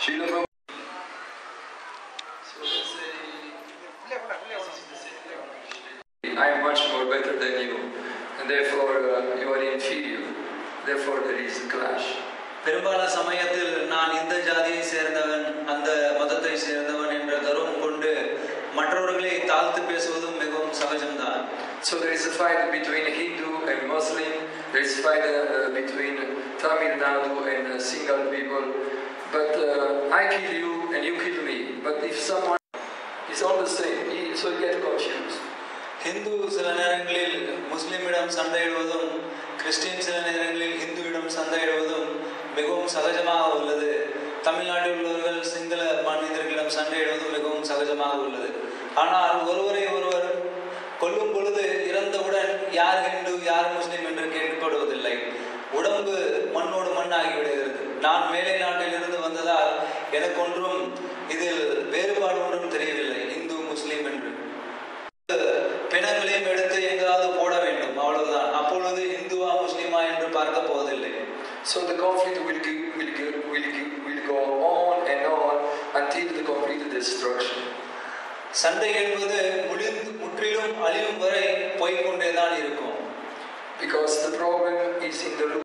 I am much more better than you, and therefore you are inferior. Therefore there is a clash. பெரும்பாலான சமயத்தில் நான் இந்த ஜாதியை சேர்ந்தவன், அந்த மதத்தை சேர்ந்தவன் என்ற கர்வம் கொண்டு மற்றவர்களை தாழ்த்து பேசுவதும் மிகவும் சகஜம்தான். So there is a fight between Hindu and Muslim. There is a fight between Tamil Nadu and Singal people. But I kill you and you kill me. But if someone is all the same, so you get confused. Hindu சில நேரங்களில் முஸ்லிமிடம் சண்டையிடுவதும், Christian சில நேரங்களில் ஹிந்துவிடம் சண்டையிடுவதும் மிகவும் சகஜமாக உள்ளது. தமிழ்நாட்டில் உள்ளவர்கள் சிங்கள மனிதர்களிடம் சண்டையிடுவதும் மிகவும் சகஜமாக உள்ளது. ஆனால் ஒருவரை ஒருவர் கொல்லும் பொழுது இறந்தவுடன் யார் ஹிந்து யார் முஸ்லிம் என்று கேட்கப்படுவதில்லை. உடம்பு மண்ணோடு மண்ணாகிவிடுகிறது. நான் மேலை நாட்டில் இருந்து வந்ததால் எனக்கு ஒன்றும் இதில் வேறுபாடு ஒன்றும் தெரியவில்லை, இந்து முஸ்லிம் என்று. பிணங்களையும் எடுத்து எங்காவது போட வேண்டும், அவ்வளவுதான். அப்பொழுது இந்துவா முஸ்லிமா என்று பார்க்க போவதில்லை. So the conflict will go on and on until the complete destruction. சண்டை என்பது முற்றிலும் அழியும் வரை போய்கொண்டேதான் இருக்கும். Because the problem is in the